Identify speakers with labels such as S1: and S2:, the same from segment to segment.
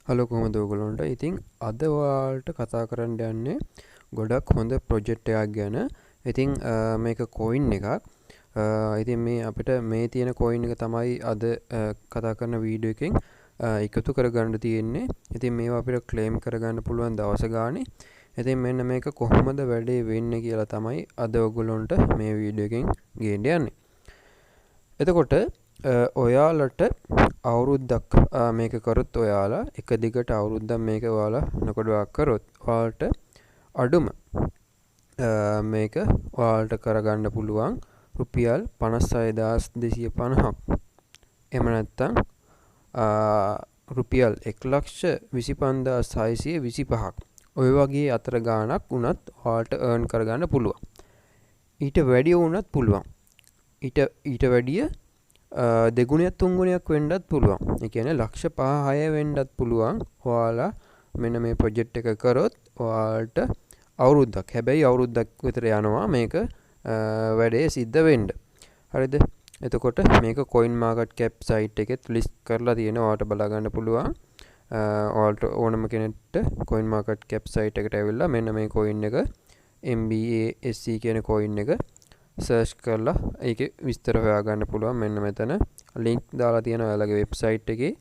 S1: Hello කොහොමද ඔයගොල්ලන්ට? ඉතින් අද ඔයාලට කතා කරන්න යන්නේ ගොඩක් හොඳ ප්‍රොජෙක්ට් එකක් ගැන. ඉතින් මේක කොයින් එකක්. ඉතින් මේ අපිට මේ තියෙන කොයින් එක තමයි අද කතා කරන වීඩියෝ එකෙන් එකතු කරගන්න තියෙන්නේ. ඉතින් මේවා අපිට ක්ලේම් කරගන්න පුළුවන් දවස ගානේ. ඉතින් මෙන්න මේක කොහොමද වැඩේ වෙන්නේ කියලා තමයි අද ඔයගොල්ලන්ට මේ වීඩියෝ එකෙන් ගේන්න යන්නේ. එතකොට ඔයාලට අවුරුද්දක් මේක කරොත් ඔයාලා එක දිගට අවුරුද්දක් මේක ඔයාලා නොකඩවක් කරොත් ඔයාලට අඩුම මේක ඔයාලට කරගන්න පුළුවන් රුපියල් 56250ක්. එහෙම නැත්නම් රුපියල් 125625ක්. ඔය වගේ අතර ගාණක් උනත් ඔයාලට earn කරගන්න පුළුවන්. ඊට වැඩිය වුණත් පුළුවන්. ඊට වැඩිය දෙගුණයක් තුන්ගුණයක් වෙන්නත් පුළුවන්. ඒ කියන්නේ ලක්ෂ 5-6 වෙන්නත් පුළුවන්. ඔයාලා මෙන්න මේ ප්‍රොජෙක්ට් එක කරොත් ඔයාලට අවුරුද්දක්. හැබැයි අවුරුද්දක් විතර යනවා මේක වැඩේ සිද්ධ වෙන්න. හරිද? එතකොට මේක coin market cap site එකෙත් list කරලා තියෙනවා. ඔයාලට බලා ගන්න පුළුවන්. ඔයාලට ඕනම කෙනෙක්ට coin market cap site එකට ඇවිල්ලා මෙන්න මේ coin එක MBASE කියන coin එක සර්ච් කරලා ඒකේ විස්තර හොයාගන්න පුළුවන්. මෙන්න මෙතන link දාලා තියෙනවා ඔයාලගේ website එකේ.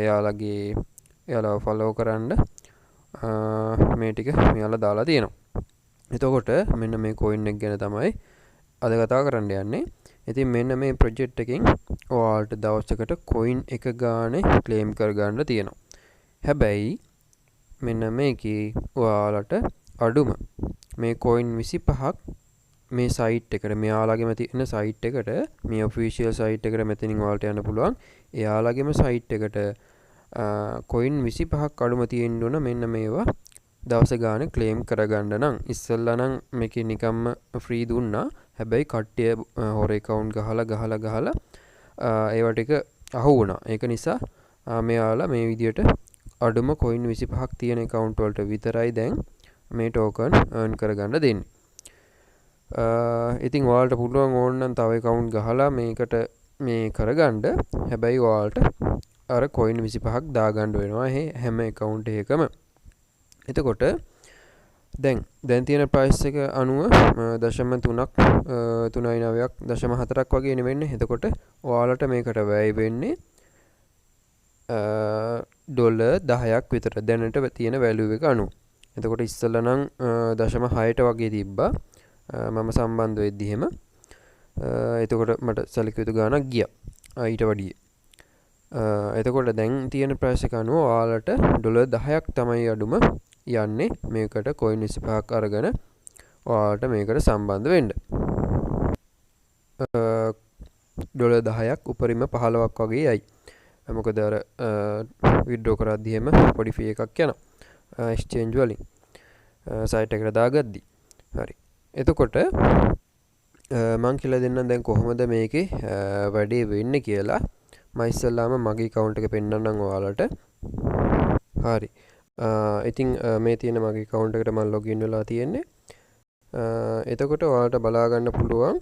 S1: එයාලා follow කරන්න මේ ටික මෙයාලා දාලා තියෙනවා. එතකොට මෙන්න මේ coin එක ගැන තමයි අද කතා කරන්න යන්නේ. ඉතින් මෙන්න මේ project එකෙන් ඔයාලට දවසකට coin එක ගානේ claim කරගන්න තියෙනවා. හැබැයි මෙන්න මේකේ ඔයාලට අඩුම මේ coin 25ක් මේ සයිට් එකට මෙයාලගේම තියෙන සයිට් එකට මේ ඔෆිෂියල් සයිට් එකට මෙතනින් ඔයාලට යන්න පුළුවන්. එයාලගේම සයිට් එකට coin 25ක් අඩුම තියෙන්න ඕන මෙන්න මේවා දවස ගානේ ක්ලේම් කරගන්න නම්. ඉස්සෙල්ලා නම් මේකේ නිකම්ම ෆ්‍රී දුන්නා. හැබැයි කට්ටිය හොර account ගහලා ඒවා ටික අහු වුණා. ඒක නිසා මෙයාලා මේ විදියට අඩුම coin 25ක් තියෙන account වලට විතරයි දැන් මේ token earn කරගන්න දෙන්නේ. ඉතින් ඔයාලට පුළුවන් ඕනනම් තව account ගහලා මේකට මේ කරගන්න. හැබැයි ඔයාලට අර coin 25ක් දාගන්න වෙනවා හැම account එකකම. එතකොට දැන් තියෙන price එක අනුව 0.3ක් 3.9ක් 0.4ක් වගේ නෙවෙන්නේ. එතකොට ඔයාලට මේකට වැය වෙන්නේ ඩොලර් 10ක් විතර දැනට තියෙන value එක අනුව. එතකොට ඉස්සෙල්ලා නම් 0.6ට වගේ තිබ්බා. මම සම්බන්ධ වෙද්දි එහෙම එතකොට මට සැලකිය යුතු ගාණක් ගියා ඊට වැඩිය. එතකොට දැන් තියෙන price එක අනුව ඔයාලට ඩොලර් 10ක් තමයි අඩුම යන්නේ මේකට coin 25ක් අරගෙන ඔයාලට මේකට සම්බන්ධ වෙන්න. ඩොලර් 10ක් උපරිම 15ක් වගේ යයි. මොකද අර withdraw කරද්දි එහෙම පොඩි fee එකක් යනවා exchange වලින් site එකට දාගද්දි. හරි. එතකොට මං කියලා දෙන්නම් දැන් කොහොමද මේකේ වැඩේ වෙන්නේ කියලා. මම ඉස්සෙල්ලාම මගේ account එක පෙන්නන්නම් ඔයාලට. හරි. ඉතින් මේ තියෙන මගේ account එකට මම login වෙලා තියෙන්නේ. එතකොට ඔයාලට බලා ගන්න පුළුවන්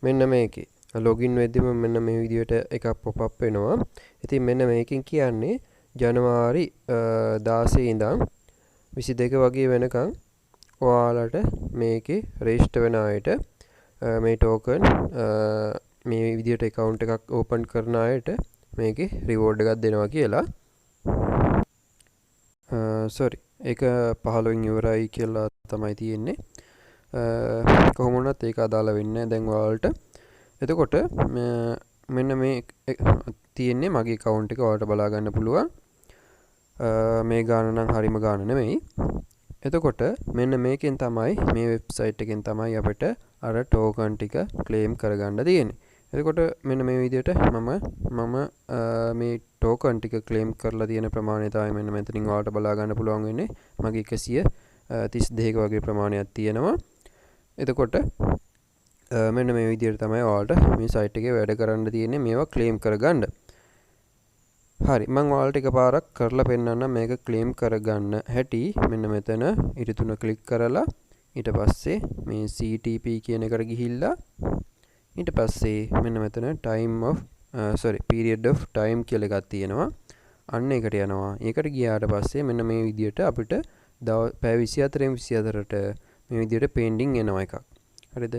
S1: මෙන්න මේකේ login වෙද්දිම මෙන්න මේ විදියට එකක් pop up වෙනවා. ඉතින් මෙන්න මේකෙන් කියන්නේ ජනවාරි 16 ඉඳන් 22 වගේ වෙනකන් ඔයාලට මේකේ රෙජිස්ටර් වෙන අයට මේ token මේ විදියට account එකක් open කරන අයට මේකේ reward එකක් දෙනවා කියලා. sorry ඒක 15 ඉවරයි කියලා තමයි තියෙන්නේ. කොහොම වුණත් ඒක අදාළ වෙන්නේ දැන් ඔයාලට. එතකොට මෙන්න මේ තියෙන්නේ මගේ account එක ඔයාලට බලා ගන්න පුළුවන්. මේ ගාන නම් හරිම ගාන නෙමෙයි. එතකොට මෙන්න මේකෙන් තමයි මේ වෙබ්සයිට් එකෙන් තමයි අපිට අර token ටික claim කරගන්න තියෙන්නේ. එතකොට මෙන්න මේ විදිහට මම මේ token ටික claim කරලා තියෙන ප්‍රමාණය තමයි මෙන්න මෙතනින් ඔයාලට බලා ගන්න පුළුවන් වෙන්නේ. මගේ 132ක වගේ ප්‍රමාණයක් තියෙනවා. එතකොට මෙන්න මේ විදිහට තමයි ඔයාලට මේ site එකේ වැඩ කරන්න තියෙන්නේ මේවා claim කරගන්න. හරි මම ඔයාලට එකපාරක් කරලා පෙන්නන්නම් මේක claim කරගන්න හැටි. මෙන්න මෙතන ඊට තුන ක්ලික් කරලා ඊට පස්සේ මේ CTP කියන එකට ගිහිල්ලා ඊට පස්සේ මෙන්න මෙතන time of period of time කියලා එකක් තියෙනවා. අන්න ඒකට යනවා. ඒකට ගියාට පස්සේ මෙන්න මේ විදියට අපිට පැය 24න් 24ට මේ විදියට pending එනවා එකක්. හරිද?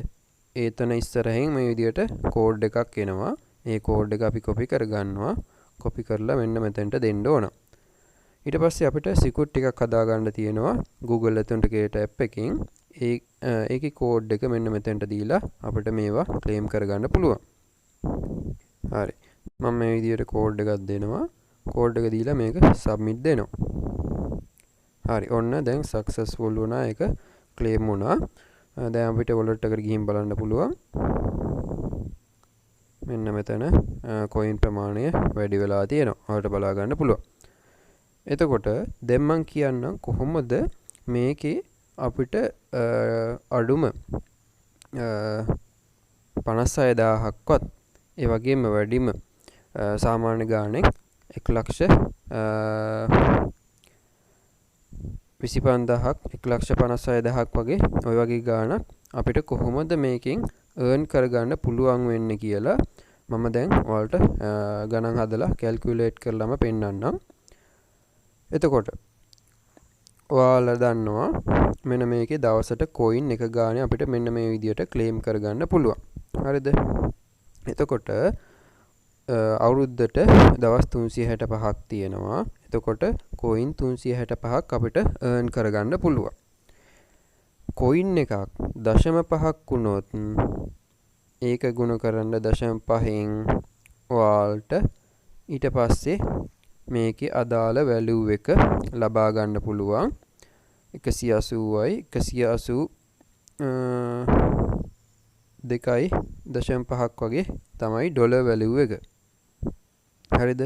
S1: ඒතන ඉස්සරහින් මේ විදියට කෝඩ් එකක් එනවා. ඒ කෝඩ් එක අපි copy කරගන්නවා. copy කරලා මෙන්න මෙතෙන්ට දෙන්න ඕන. ඊට පස්සේ අපිට secret ටිකක් හදා ගන්න තියෙනවා Google Authenticator app එකකින්. ඒකේ කෝඩ් එක මෙන්න මෙතෙන්ට දීලා අපිට මේවා claim කරගන්න පුළුවන්. හරි. මම මේ විදියට කෝඩ් එකක් දෙනවා. කෝඩ් එක දීලා මේක submit දෙනවා. හරි. ඔන්න දැන් successful වුණා. ඒක claim වුණා. දැන් අපිට wallet එකට ගිහින් බලන්න පුළුවන්. මෙන්න මෙතන coin ප්‍රමාණය වැඩි වෙලා තියෙනවා. ඔයාලට බලා ගන්න පුළුවන්. එතකොට දැන් මම කියන්නම් කොහොමද මේකේ අපිට අඩුම 56000ක්වත් ඒ වගේම වැඩිම සාමාන්‍ය ගාණෙන් 1,25,000ක් 1,56,000ක් වගේ ওই වගේ ගාණක් අපිට කොහොමද මේකෙන් earn කරගන්න පුළුවන් වෙන්නේ කියලා මම දැන් ඔයාලට ගණන් හදලා calculate කරලාම පෙන්නන්නම්. එතකොට ඔයාලා දන්නවා මෙන්න මේකේ දවසට coin එක ගානේ අපිට මෙන්න මේ විදියට claim කරගන්න පුළුවන්. හරිද? එතකොට අවුරුද්දට දවස් 365ක් තියෙනවා. එතකොට coin 365ක් අපිට earn කරගන්න පුළුවන්. coin එකක් 0.5ක් වුණොත් ඒක ගුණ කරන්න 0.5න් ඔයාලට ඊට පස්සේ මේකේ අදාළ value එක ලබා ගන්න පුළුවන්. 180යි 182.5ක් වගේ තමයි ඩොලර් value එක. හරිද?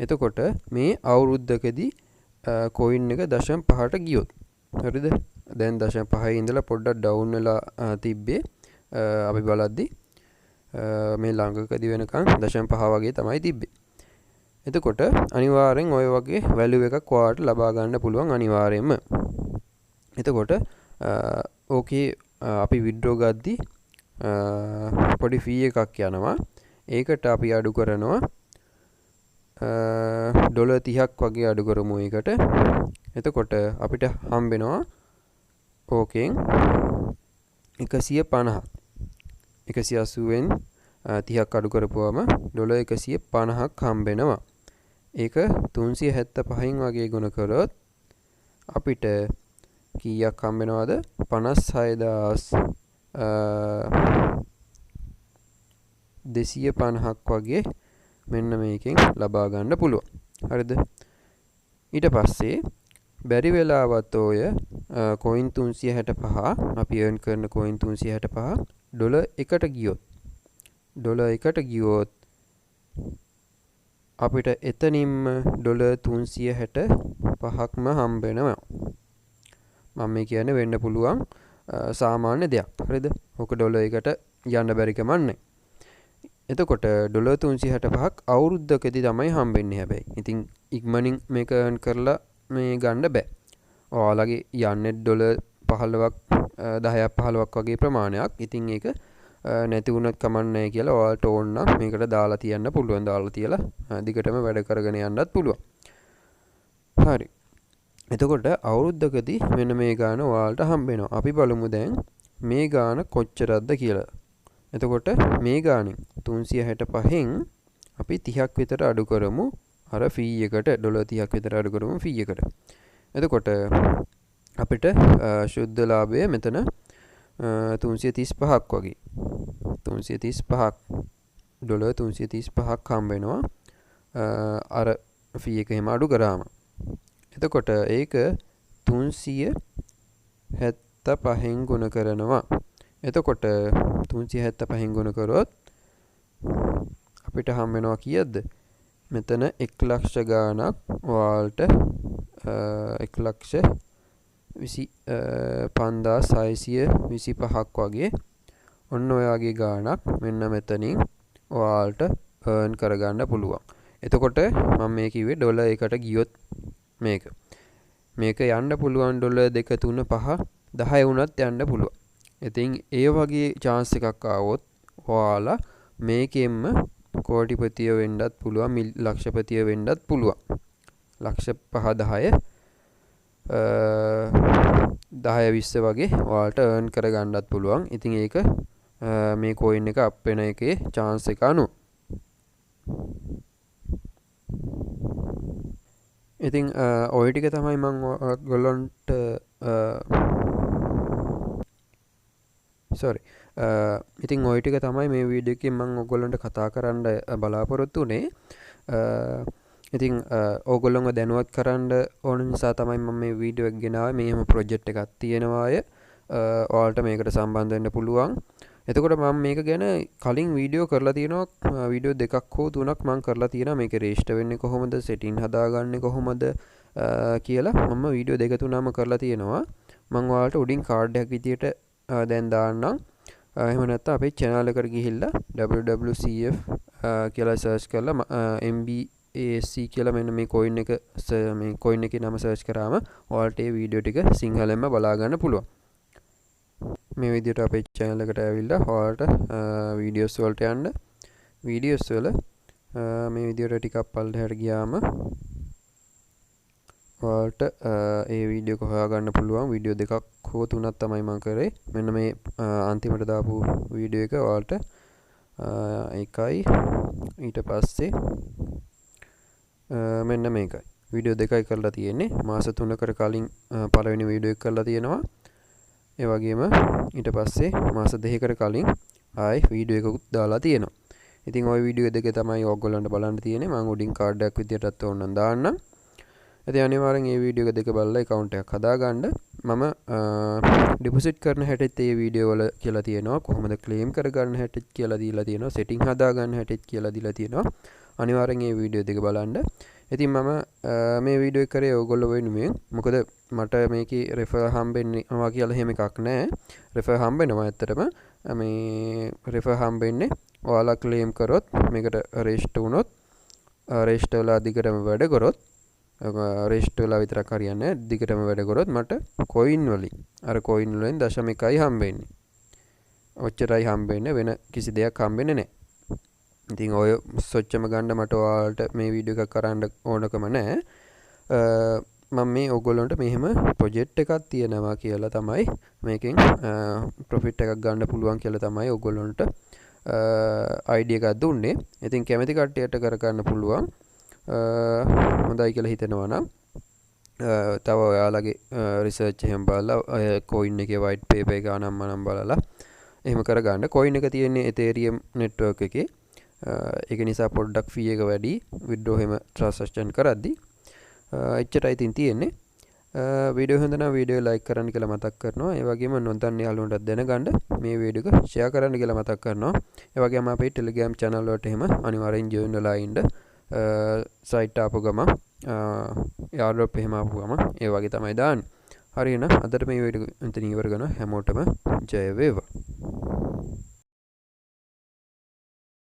S1: එතකොට මේ අවුරුද්දකදී coin එක 0.5ට ගියොත් හරිද? දැන් 0.5 ඉඳලා පොඩ්ඩක් down වෙලා තිබ්බේ අපි බලද්දි මේ ළඟකදී වෙනකන් 0.5 වගේ තමයි තිබ්බේ. එතකොට අනිවාර්යෙන් ওই වගේ value එකක් ඔයාලට ලබා ගන්න පුළුවන් අනිවාර්යෙන්ම. එතකොට ඕකේ අපි withdraw ගද්දි පොඩි fee එකක් යනවා. ඒකට අපි අඩු කරනවා ඩොලර් 30ක් වගේ අඩු කරමු ඒකට. එතකොට අපිට හම්බෙනවා ඕකෙන් 150ක් 180ෙන් 30ක් අඩු කරපුවම ඩොලර් 150ක් හම්බෙනවා. ඒක 375න් වගේ ගුණ කරොත් අපිට කීයක් හම්බෙනවද? 56,250ක් වගේ මෙන්න මේකෙන් ලබා ගන්න පුළුවන්. හරිද? ඊට පස්සේ බැරි වෙලාවත් ඔය coin 365 අපි earn කරන coin 365 ඩොලර් 1ට ගියොත් අපිට එතනින්ම ඩොලර් 365ක්ම හම්බ වෙනවා. මම මේ කියන්නේ වෙන්න පුළුවන් සාමාන්‍ය දෙයක්. හරිද? ඔක ඩොලර් 1ට යන්න බැරි කමන්නේ. එතකොට ඩොලර් 365ක් අවුරුද්දකදී තමයි හම්බෙන්නේ හැබැයි. ඉතින් ඉක්මනින් මේක earn කරලා මේ ගන්න බෑ. ඔයාලගේ යන්නේ ඩොලර් 15ක් 10ක් 15ක් වගේ ප්‍රමාණයක්. ඉතින් ඒක නැති වුණත් කමන්නේ කියලා ඔයාලට ඕන නම් මේකට දාලා තියන්න පුළුවන්. දාලා තියලා දිගටම වැඩ කරගෙන යන්නත් පුළුවන්. හරි. එතකොට අවුරුද්දකදී මෙන්න මේ ගාන ඔයාලට හම්බ වෙනවා. අපි බලමු දැන් මේ ගාන කොච්චරක්ද කියලා. එතකොට මේ ගානෙන් 365න් අපි 30ක් විතර අඩු කරමු අර fee එකට ඩොලර් 30ක් විතර අඩු කරමු fee එකට. එතකොට අපිට ශුද්ධ ලාභය මෙතන 335ක් වගේ 335ක් ඩොලර් 335ක් හම්බ වෙනවා අර fee එක එහෙම අඩු කරාම. එතකොට ඒක 375න් ගුණ කරනවා. එතකොට 375න් ගුණ කරොත් අපිට හම් වෙනවා කීයද? මෙතන 1 ලක්ෂ ගාණක් ඔයාලට 1,25,625ක් වගේ ඔන්න ඔයාගේ ගාණක් මෙන්න මෙතනින් ඔයාලට earn කරගන්න පුළුවන්. එතකොට මම මේ කිව්වේ ඩොලර් 1ට ගියොත් මේක යන්න පුළුවන් ඩොලර් 2 3 5 10 වුණත් යන්න පුළුවන්. ඉතින් ඒ වගේ chance එකක් ආවොත් ඔයාලා මේකෙන්ම කෝටිපතිය වෙන්නත් පුළුවන්, ලක්ෂපතිය වෙන්නත් පුළුවන්. ලක්ෂ 5 10 20 වගේ ඔයාලට earn කරගන්නත් පුළුවන්. ඉතින් ඒක මේ coin එක up වෙන එකේ chance එක අනුව. ඉතින් ඔය ටික තමයි මම ඔයගොල්ලන්ට ඉතින් ඔය ටික තමයි මේ වීඩියෝ එකෙන් මම ඔයගොල්ලන්ට කතා කරන්න බලාපොරොත්තු වෙන්නේ. ඉතින් ඕගොල්ලන්ව දැනුවත් කරන්න ඕන නිසා තමයි මම මේ වීඩියෝ එක ගෙනාවේ. මේම ප්‍රොජෙක්ට් එකක් තියෙනවා අය. ඔයාලට මේකට සම්බන්ධ වෙන්න පුළුවන්. එතකොට මම මේක ගැන කලින් වීඩියෝ කරලා තියෙනවා. වීඩියෝ දෙකක් හෝ තුනක් මම කරලා තියෙනවා. මේක රෙජිස්ටර් වෙන්නේ කොහොමද, සෙටින් හදාගන්නේ කොහොමද කියලා මම වීඩියෝ දෙක තුනම කරලා තියෙනවා. මම ඔයාලට උඩින් කාඩ් එකක් විදියට දැන් දාන්නම්. එහෙම නැත්නම් අපේ channel එකට ගිහිල්ලා WwCf කියලා search කරලා MBASE කියලා මෙන්න මේ coin එකේ නම search කරාම ඔයාලට මේ වීඩියෝ ටික සිංහලෙන්ම බලා ගන්න පුළුවන්. මේ විදිහට අපේ channel එකට ඇවිල්ලා ඔයාලට වීඩියෝස් වලට යන්න. වීඩියෝස් වල මේ විදිහට ටිකක් පල්ලෙහාට ගියාම ඔයාලට ඒ වීඩියෝ එක හොයාගන්න පුළුවන්. වීඩියෝ දෙකක් හෝ තුනක් තමයි මම කරේ. මෙන්න මේ අන්තිමට දාපු වීඩියෝ එක ඔයාලට එකයි ඊට පස්සේ මෙන්න මේකයි. වීඩියෝ දෙකයි කරලා තියෙන්නේ. මාස 3කට කලින් පළවෙනි වීඩියෝ එක කරලා තියෙනවා. ඒ වගේම ඊට පස්සේ මාස 2කට කලින් ආයි වීඩියෝ එකකුත් දාලා තියෙනවා. ඉතින් ওই වීඩියෝ දෙක තමයි ඔයගොල්ලන්ට බලන්න තියෙන්නේ. මම උඩින් කාඩ් එකක් විදියටත් ඕනනම් දාන්නම්. ඉතින් අනිවාර්යෙන් මේ වීඩියෝ එක දෙක බලලා account එකක් හදාගන්න. මම deposit කරන හැටිත් මේ වීඩියෝ වල කියලා තියෙනවා. කොහොමද claim කරගන්න හැටිත් කියලා දීලා තියෙනවා. setting හදාගන්න හැටිත් කියලා දීලා තියෙනවා. අනිවාර්යෙන් මේ වීඩියෝ දෙක බලන්න. ඉතින් මම මේ වීඩියෝ එක කරේ ඔයගොල්ලෝ වෙනුවෙන්. මොකද මට මේකේ refer හම්බෙන්නවා කියලා එහෙම එකක් නැහැ. refer හම්බෙනවා ඇත්තටම. මේ refer හම්බෙන්නේ ඔයාලා claim කරොත්, මේකට register වුණොත්, register වෙලා දිගටම වැඩ කරොත්, register වෙලා විතරක් හරියන්නේ නැහැ. දිගටම වැඩ කරොත් මට coin වලින් coin වලින් 0.1යි හම්බෙන්නේ. ඔච්චරයි හම්බෙන්නේ, වෙන කිසි දෙයක් හම්බෙන්නේ නැහැ. ඉතින් ඔය සොච්චම ගන්න මට ඔයාලට මේ වීඩියෝ එකක් කරන්න ඕනකම නැහැ. මම මේ ඔයගොල්ලන්ට මෙහෙම ප්‍රොජෙක්ට් එකක් තියෙනවා කියලා තමයි මේකෙන් ප්‍රොෆිට් එකක් ගන්න පුළුවන් කියලා තමයි ඔයගොල්ලන්ට අයිඩියා එකක් දුන්නේ. ඉතින් කැමති කට්ටියට කර ගන්න පුළුවන්. හොඳයි කියලා හිතෙනවා නම් තව ඔයාලගේ රිසර්ච් එහෙම බලලා coin එකේ white paper එක අනම්මනම් බලලා එහෙම කරගන්න. coin එක තියෙන්නේ Ethereum network එකේ. ඒක නිසා පොඩ්ඩක් fee එක වැඩි withdraw එහෙම transaction කරද්දී. එච්චරයි ඉතින් තියෙන්නේ. වීඩියෝ හොඳ නම් වීඩියෝ like කරන්න කියලා මතක් කරනවා. ඒ වගේම නොදන්න යාළුවන්ටත් දැනගන්න මේ වීඩියෝ එක share කරන්න කියලා මතක් කරනවා. ඒ වගේම අපේ Telegram channel වලට එහෙම අනිවාර්යෙන් join වෙලා ඉන්න. සයිට් ආපු ගම යාළුවෝ එහෙම ආපු ගම ඒ වගේ තමයි දාන්නේ. හරි එහෙනම් අදට මේ වීඩියෝ මෙතන ඉවර කරනවා. හැමෝටම ජය වේවා.